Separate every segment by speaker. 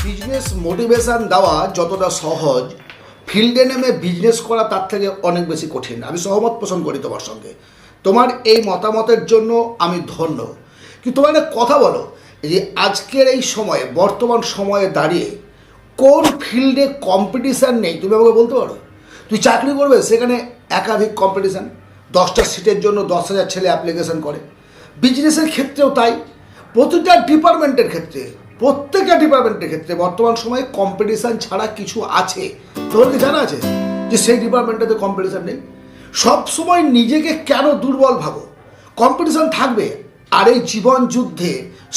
Speaker 1: Business motivation দেওয়া যতটা সহজ, ফিল্ডে নেমে বিজনেস করা তার থেকে অনেক বেশি কঠিন। আমি সহমত পোষণ করি তোমার সঙ্গে, তোমার এই মতামতের জন্য আমি ধন্য। কিন্তু তোমার একটা কথা বলো, যে আজকের এই সময়ে, বর্তমান সময়ে দাঁড়িয়ে কোন ফিল্ডে কম্পিটিশান নেই তুমি আমাকে বলতে পারো? তুই চাকরি করবে, সেখানে একাধিক কম্পিটিশান, 10টা সিটের জন্য 10,000 ছেলে অ্যাপ্লিকেশন করে। বিজনেসের ক্ষেত্রেও তাই, প্রত্যেকটা ডিপার্টমেন্টের ক্ষেত্রে বর্তমান সময়ে কম্পিটিশান ছাড়া কিছু আছে? তোমার কি জানা আছে যে সেই ডিপার্টমেন্টটাতে কম্পিটিশান নেই? সব সময় নিজেকে কেন দুর্বল ভাবো? কম্পিটিশান থাকবে। আর এই জীবন যুদ্ধে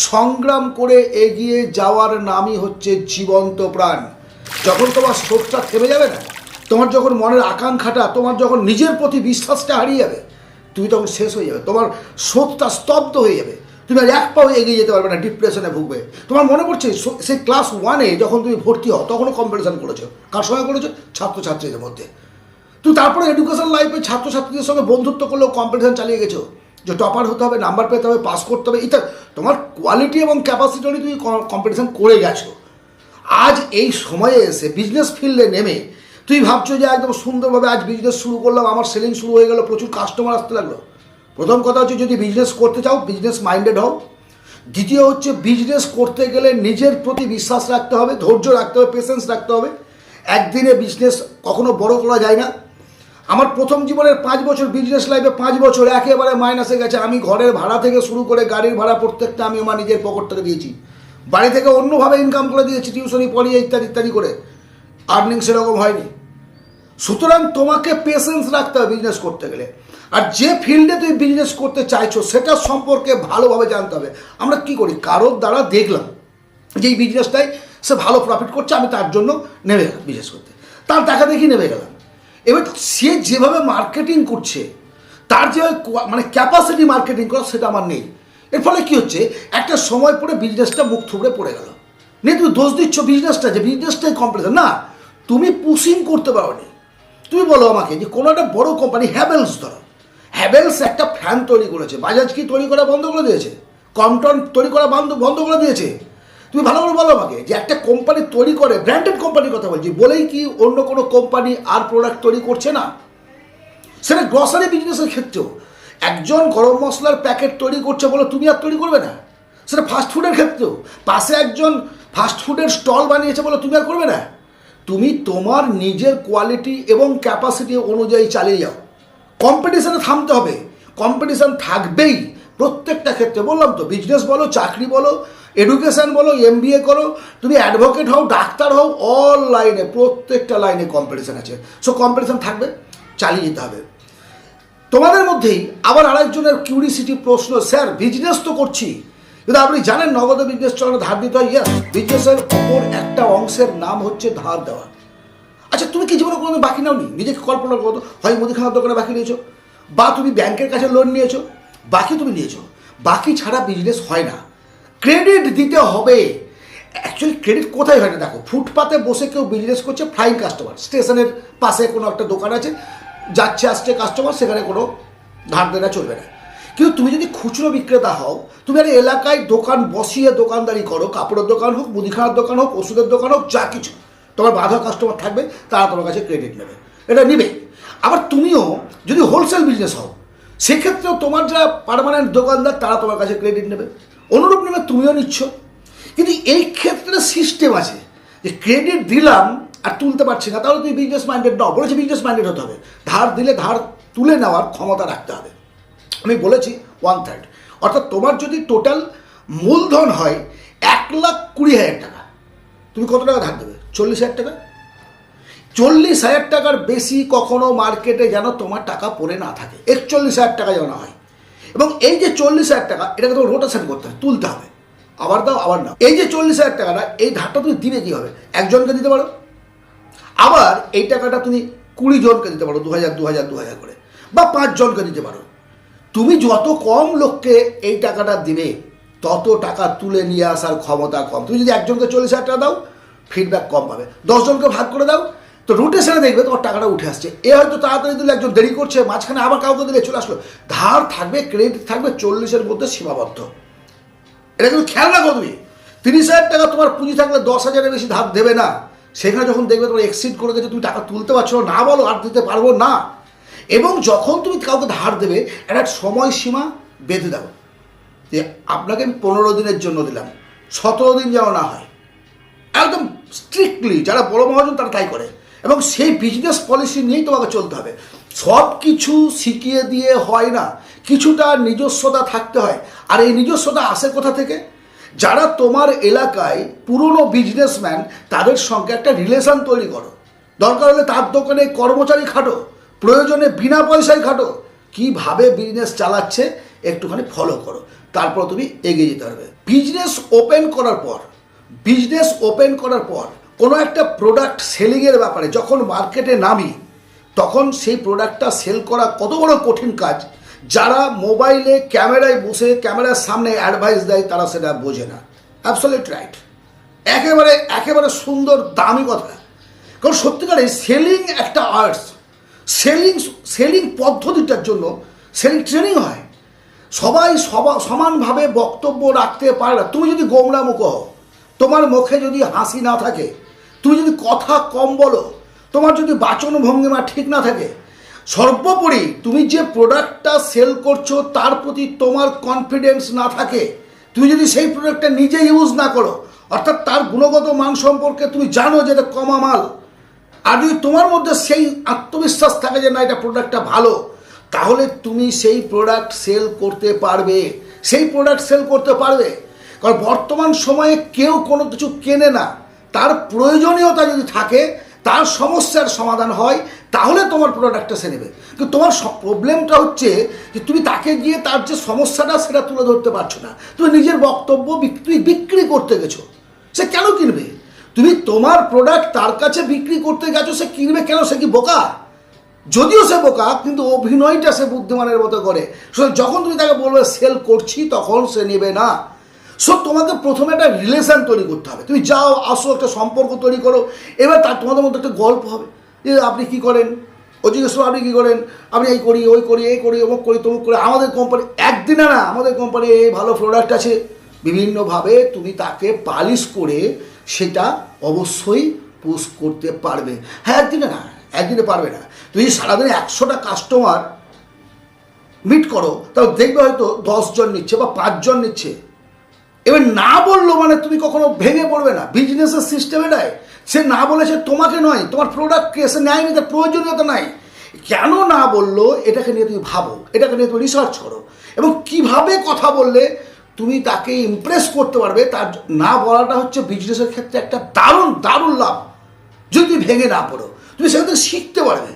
Speaker 1: সংগ্রাম করে এগিয়ে যাওয়ার নামই হচ্ছে জীবন্ত প্রাণ। যখন তোমার স্রোতটা থেমে যাবে না, তোমার যখন মনের আকাঙ্ক্ষাটা, তোমার যখন নিজের প্রতি বিশ্বাসটা হারিয়ে যাবে, তুমি তখন শেষ হয়ে যাবে, তোমার স্রোতটা স্তব্ধ হয়ে যাবে, তুমি আর এক পাও এগিয়ে যেতে পারবে না, ডিপ্রেশনে ভুগবে। তোমার মনে পড়ছে সেই ক্লাস 1-এ যখন তুমি ভর্তি হও, তখনও কম্পিটিশান করেছো। কার সঙ্গে করেছো? ছাত্রছাত্রীদের মধ্যে। তুমি তারপরে এডুকেশন লাইফে ছাত্রছাত্রীদের সঙ্গে বন্ধুত্ব করলেও কম্পিটিশান চালিয়ে গেছো, যে টপার হতে হবে, নাম্বার পেতে হবে, পাস করতে হবে। এটা তোমার কোয়ালিটি এবং ক্যাপাসিটি নিয়ে তুমি কম্পিটিশান করে গেছো। আজ এই সময়ে এসে বিজনেস ফিল্ডে নেমে তুই ভাবছো যে একদম সুন্দরভাবে আজ বিজনেস শুরু করলাম, আমার সেলিং শুরু হয়ে গেল, প্রচুর কাস্টমার আসতে লাগলো। প্রথম কথা হচ্ছে, যদি বিজনেস করতে চাও, বিজনেস মাইন্ডেড হও। দ্বিতীয় হচ্ছে, বিজনেস করতে গেলে নিজের প্রতি বিশ্বাস রাখতে হবে, ধৈর্য রাখতে হবে, পেশেন্স রাখতে হবে। একদিনে বিজনেস কখনো বড় করা যায় না। আমার প্রথম জীবনের 5 বছর বিজনেস লাইফে 5 বছর একেবারে মাইনাসে গেছে। আমি ঘরের ভাড়া থেকে শুরু করে গাড়ির ভাড়া প্রত্যেকটা আমি আমার নিজের পকেট থেকে দিয়েছি। বাড়ি থেকে অন্যভাবে ইনকাম করে দিয়েছি, টিউশনি পড়িয়ে ইত্যাদি ইত্যাদি করে। আর্নিং সেরকম হয়নি। সুতরাং তোমাকে পেশেন্স রাখতে হবে বিজনেস করতে গেলে। আর যে ফিল্ডে তুমি বিজনেস করতে চাইছো সেটা সম্পর্কে ভালোভাবে জানতে হবে। আমরা কি করি, কারোর দ্বারা দেখলাম যে এই বিজনেসটাই সে ভালো প্রফিট করছে, আমি তার জন্য নেমে গেলাম বিজনেস করতে, তার দেখা দেখি নেমে গেলাম। এবার সে যেভাবে মার্কেটিং করছে, তার যে মানে ক্যাপাসিটি মার্কেটিং করা, সেটা আমার নেই। এর ফলে কী হচ্ছে, একটা সময় পরে বিজনেসটা মুখ থুবড়ে পড়ে গেল। নিয়ে তুমি দোষ দিচ্ছ বিজনেসটা, যে বিজনেসটাই কম্পিটিশন। না, তুমি পুশিং করতে পারো নি। তুমি বলো আমাকে যে কোনো একটা বড় কোম্পানি, হ্যাভেলস ধরো, হ্যাভেলস একটা ফ্যান তৈরি করেছে, বাজাজ কি তৈরি করা বন্ধ করে দিয়েছে? কমটন তৈরি করা বন্ধ করে দিয়েছে? তুমি ভালো করে বলো আমাকে, যে একটা কোম্পানি তৈরি করে, ব্র্যান্ডেড কোম্পানির কথা বলছি, বলেই কি অন্য কোনো কোম্পানি আর প্রোডাক্ট তৈরি করছে না? সেটা গ্রসারি বিজনেসের ক্ষেত্রেও একজন গরম মশলার প্যাকেট তৈরি করছে বলে তুমি আর তৈরি করবে না। সেটা ফাস্টফুডের ক্ষেত্রেও পাশে একজন ফাস্টফুডের স্টল বানিয়েছে বলে তুমি আর করবে না। তুমি তোমার নিজের কোয়ালিটি এবং ক্যাপাসিটি অনুযায়ী চালিয়ে যাও। কম্পিটিশানে থামতে হবে, কম্পিটিশান থাকবেই প্রত্যেকটা ক্ষেত্রে। বললাম তো, বিজনেস বলো, চাকরি বলো, এডুকেশান বলো, MBA করো, তুমি অ্যাডভোকেট হও, ডাক্তার হও, অল লাইনে, প্রত্যেকটা লাইনে কম্পিটিশান আছে। সো কম্পিটিশান থাকবে, চালিয়ে যেতে হবে। তোমাদের মধ্যেই আবার আরেকজনের কিউরিসিটি প্রশ্ন, স্যার বিজনেস তো করছি, কিন্তু আপনি জানেন নগদে বিজনেস চালানো ধার দিতে হয়। ইয়েস, বিজনেসের অপর একটা অংশের নাম হচ্ছে ধার দেওয়া। আচ্ছা, তুমি কি জীবনে কোনো বাকি নাও নি? নিজেকে কল্পনা করো, হয় মুদিখানার দোকানে বাকি নিয়েছো, বা তুমি ব্যাংকের কাছে লোন নিয়েছো, বাকি তুমি নিয়েছো। বাকি ছাড়া বিজনেস হয় না, ক্রেডিট দিতে হবে। অ্যাকচুয়ালি ক্রেডিট কোথায় হয় না, দেখো, ফুটপাতে বসে কেউ বিজনেস করছে, ফ্লাইং কাস্টমার, স্টেশনের পাশে কোনো একটা দোকান আছে, যাচ্ছে আসছে কাস্টমার, সেখানে কোনো ধার দেনা চলবে না। কিন্তু তুমি যদি খুচরো বিক্রেতা হও, তুমি আর এলাকায় দোকান বসিয়ে দোকানদারি করো, কাপড়ের দোকান হোক, মুদিখানার দোকান হোক, ওষুধের দোকান হোক, যা কিছু, তোমার বাধা কাস্টমার থাকবে, তারা তোমার কাছে ক্রেডিট নেবে, এটা নেবে। আবার তুমিও যদি হোলসেল বিজনেস হও, সেক্ষেত্রেও তোমার যারা পার্মানেন্ট দোকানদার, তারা তোমার কাছে ক্রেডিট নেবে, অনুরূপ নেবে, তুমিও নিচ্ছ। কিন্তু এই ক্ষেত্রে সিস্টেম আছে, যে ক্রেডিট দিলাম আর তুলতে পারছি না, তাহলে তুমি বিজনেস মাইন্ডেড নাও। বলেছি বিজনেস মাইন্ডেড হতে হবে, ধার দিলে ধার তুলে নেওয়ার ক্ষমতা রাখতে হবে। আমি বলেছি 1/3, অর্থাৎ তোমার যদি টোটাল মূলধন হয় 1,20,000 টাকা, তুমি কত টাকা ধার দেবে? 40,000 টাকা। 40,000 টাকার বেশি কখনো মার্কেটে যেন তোমার টাকা পড়ে না থাকে, 41,000 টাকা যেন না হয়। এবং এই যে 40,000 টাকা, এটাকে তোমার রোটেশন করতে হবে, তুলতে হবে, আবার দাও আবার নাও। এই যে 40,000 টাকাটা, এই ধারটা তুমি দিবে কী হবে? একজনকে দিতে পারো, আবার এই টাকাটা তুমি 20 জনকে দিতে পারো, 2,000 করে, বা 5 জনকে দিতে পারো। তুমি যত কম লোককে এই টাকাটা দিবে, তত টাকা তুলে নিয়ে আসার ক্ষমতা কম। তুমি যদি একজনকে 40,000 টাকা দাও, ফিডব্যাক কম পাবে। 10 জনকে ভাগ করে দাও, তো রোটেশনে দেখবে তোমার টাকাটা উঠে আসছে। এ হয়তো তাড়াতাড়ি দিলে, একজন দেরি করছে, মাঝখানে আবার কাউকে দিলে চলে আসলো। ধার থাকবে, ক্রেডিট থাকবে, 40-এর মধ্যে সীমাবদ্ধ। এটা কিন্তু খেয়াল রাখো তুমি। 30,000 টাকা তোমার পুঁজি থাকলে 10,000-এর বেশি ধার দেবে না। সেখানে যখন দেখবে তোমার এক্সিড করে গেছে, তুমি টাকা তুলতে পারছো না, বলো আর দিতে পারবো না। এবং যখন তুমি কাউকে ধার দেবে একটা সময়সীমা বেঁধে দাও, যে আপনাকে আমি 15 দিনের জন্য দিলাম, 17 দিন যেন না হয়। একদম স্ট্রিক্টলি যারা বড় মহাজন তারা তাই করে, এবং সেই বিজনেস পলিসি নিয়েই তোমাকে চলতে হবে। সব কিছু শিখিয়ে দিয়ে হয় না, কিছুটা নিজস্বতা থাকতে হয়। আর এই নিজস্বতা আসে কোথা থেকে? যারা তোমার এলাকায় পুরনো বিজনেসম্যান, তাদের সঙ্গে একটা রিলেশন তৈরি করো। দরকার হলে তার দোকানে কর্মচারী খাটো, প্রয়োজনে বিনা পয়সায় খাটো। কীভাবে বিজনেস চালাচ্ছে একটুখানি ফলো করো, তারপর তুমি এগিয়ে যেতে পারবে। বিজনেস ওপেন করার পর কোনো একটা প্রোডাক্ট সেলিংয়ের ব্যাপারে যখন মার্কেটে নামি, তখন সেই প্রোডাক্টটা সেল করা কত বড় কঠিন কাজ। যারা মোবাইলে ক্যামেরায় বসে ক্যামেরার সামনে অ্যাডভাইস দেয় তারা সেটা বোঝে না। অ্যাবসলিউট রাইট, একেবারে সুন্দর দামি কথা। কারণ সত্যিকারে সেলিং একটা আর্টস। সেলিং পদ্ধতিটার জন্য সেলিং ট্রেনিং হয়। সবাই সমানভাবে বক্তব্য রাখতে পারে না। তুমি যদি গোমরা মুখ হও, তোমার মুখে যদি হাসি না থাকে, তুমি যদি কথা কম বলো, তোমার যদি বাচন ভঙ্গিমা ঠিক না থাকে, সর্বোপরি তুমি যে প্রোডাক্টটা সেল করছো তার প্রতি তোমার কনফিডেন্স না থাকে, তুমি যদি সেই প্রোডাক্টটা নিজে ইউজ না করো, অর্থাৎ তার গুণগত মান সম্পর্কে তুমি জানো যে এটা কমা মাল, আর যদি তোমার মধ্যে সেই আত্মবিশ্বাস থাকে যে না এটা প্রোডাক্টটা ভালো, তাহলে তুমি সেই প্রোডাক্ট সেল করতে পারবে। কারণ বর্তমান সময়ে কেউ কোনো কিছু কেনে না, তার প্রয়োজনীয়তা যদি থাকে, তার সমস্যার সমাধান হয়, তাহলে তোমার প্রোডাক্টটা সে নেবে। কিন্তু তোমার প্রবলেমটা হচ্ছে যে তুমি তাকে গিয়ে তার যে সমস্যাটা সেটা তুলে ধরতে পারছো না। তুমি নিজের বক্তব্য তুমি বিক্রি করতে গেছো, সে কেন কিনবে? তুমি তোমার প্রোডাক্ট তার কাছে বিক্রি করতে গেছো, সে কিনবে কেন? সে কি বোকা? যদিও সে বোকা, কিন্তু অভিনয়টা সে বুদ্ধিমানের মতো করে। যখন তুমি তাকে বলবে সেল করছি, তখন সে নেবে না। সো তোমাকে প্রথমে একটা রিলেশন তৈরি করতে হবে। তুমি যাও, আসো, একটা সম্পর্ক তৈরি করো। এবার তোমাদের মধ্যে একটা গল্প হবে যে আপনি কী করেন, ও জিজ্ঞেস করো আপনি কী করেন, আমি এই করি, ওই করি, এই করি, অমুক করি, তমুক করি, আমাদের কোম্পানি। একদিনে না, আমাদের কোম্পানি এই ভালো প্রোডাক্ট আছে। বিভিন্নভাবে তুমি তাকে পালিশ করে সেটা অবশ্যই পুশ করতে পারবে। হ্যাঁ, একদিনে পারবে না। তুমি সারাদিনে 100টা কাস্টমার মিট করো, তাও দেখবে হয়তো 10 জন নিচ্ছে বা 5 জন নিচ্ছে। এবার না বললো মানে তুমি কখনো ভেঙে পড়বে না। বিজনেসের সিস্টেম এটাই, সে না বলেছে তোমাকে নয়, তোমার প্রোডাক্টকে সে নেয়নি, তার প্রয়োজনীয়তা নাই। কেন না বললো এটাকে নিয়ে তুমি ভাবো, এটাকে নিয়ে তুমি রিসার্চ করো, এবং কিভাবে কথা বললে তুমি তাকে ইমপ্রেস করতে পারবে। তার না বলাটা হচ্ছে বিজনেসের ক্ষেত্রে একটা দারুণ লাভ। যদি তুমি ভেঙে না পড়ো, তুমি সেখান থেকে শিখতে পারবে।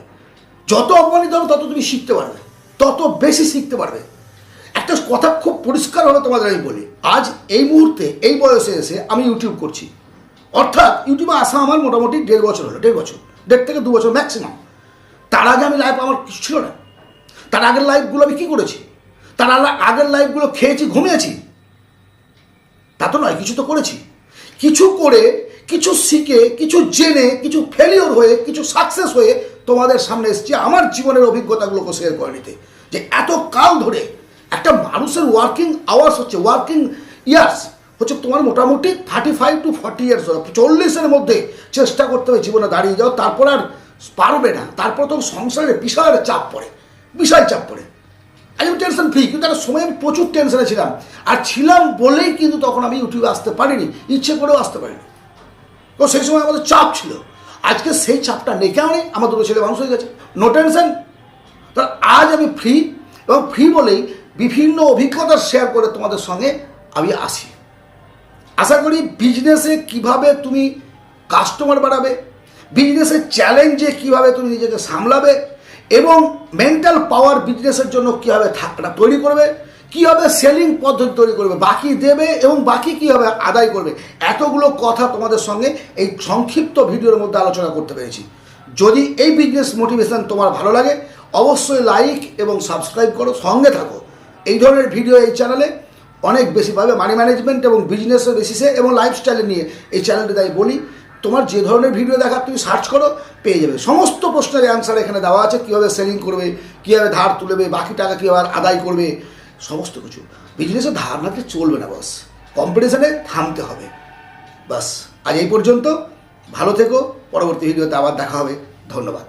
Speaker 1: যত অপমানিত হবে তত তুমি শিখতে পারবে, তত বেশি শিখতে পারবে। একটা কথা খুব পরিষ্কারভাবে তোমাদের আমি বলি, আজ এই মুহূর্তে এই বয়সে এসে আমি ইউটিউব করছি, অর্থাৎ ইউটিউবে আসা আমার মোটামুটি 1.5 বছর হলো, 1.5 থেকে 2 বছর ম্যাক্সিমাম। তার আগে আমি লাইফ আমার কিছু ছিল না। তার আগের লাইফগুলো আমি কী করেছি? তার আগের লাইফগুলো খেয়েছি, ঘুমিয়েছি, তা তো নয়, কিছু তো করেছি। কিছু করে, কিছু শিখে, কিছু জেনে, কিছু ফেলিওর হয়ে, কিছু সাকসেস হয়ে তোমাদের সামনে এসেছি আমার জীবনের অভিজ্ঞতাগুলোকে শেয়ার করে নিতে। যে এত কাল ধরে একটা মানুষের ওয়ার্কিং আওয়ার্স হচ্ছে, ওয়ার্কিং ইয়ার্স হচ্ছে তোমার মোটামুটি 35 to 40 ইয়ার্স, 40-এর মধ্যে চেষ্টা করতে হবে জীবনে দাঁড়িয়ে যাও। তারপর আর পারবে না, তারপর তো সংসারে বিশাল চাপ পড়ে। আমি টেনশন ফ্রি, কিন্তু একটা সময় আমি প্রচুর টেনশনে ছিলাম, আর ছিলাম বলেই কিন্তু তখন আমি ইউটিউবে আসতে পারিনি, ইচ্ছে করেও আসতে পারিনি। তো সেই সময় আমাদের চাপ ছিল। আজকে সেই চাপটা নেই, কেন নেই? আমার 2 ছেলে মানুষ হয়ে গেছে, নো টেনশন। তার আজ আমি ফ্রি, এবং ফ্রি বলেই বিভিন্ন অভিজ্ঞতা শেয়ার করে তোমাদের সঙ্গে আমি আসি। আশা করি বিজনেসে কিভাবে তুমি কাস্টমার বাড়াবে, বিজনেসের চ্যালেঞ্জে কিভাবে তুমি নিজেকে সামলাবে, এবং মেন্টাল পাওয়ার বিজনেসের জন্য কীভাবে তৈরি করবে, কীভাবে সেলিং পদ্ধতি তৈরি করবে, বাকি দেবে এবং বাকি কীভাবে আদায় করবে, এতগুলো কথা তোমাদের সঙ্গে এই সংক্ষিপ্ত ভিডিওর মধ্যে আলোচনা করতে পেরেছি। যদি এই বিজনেস মোটিভেশন তোমার ভালো লাগে, অবশ্যই লাইক এবং সাবস্ক্রাইব করো, সঙ্গে থাকো। এই ধরনের ভিডিও এই চ্যানেলে অনেক বেশি পাবে, মানি ম্যানেজমেন্ট এবং বিজনেসের বেসিসে এবং লাইফস্টাইলে নিয়ে এই চ্যানেলটি তাই বলি। তোমার যে ধরনের ভিডিও দেখার তুমি সার্চ করো, পেয়ে যাবে। সমস্ত প্রশ্নের অ্যান্সার এখানে দেওয়া আছে, কীভাবে সেলিং করবে, কীভাবে ধার তুলবে, বাকি টাকা কীভাবে আদায় করবে, সমস্ত কিছু। বিজনেসে ধার না চলবে না বস। কম্পিটিশনে থামতে হবে। বাস আজ এই পর্যন্ত, ভালো থেকো, পরবর্তী ভিডিওতে আবার দেখা হবে। ধন্যবাদ।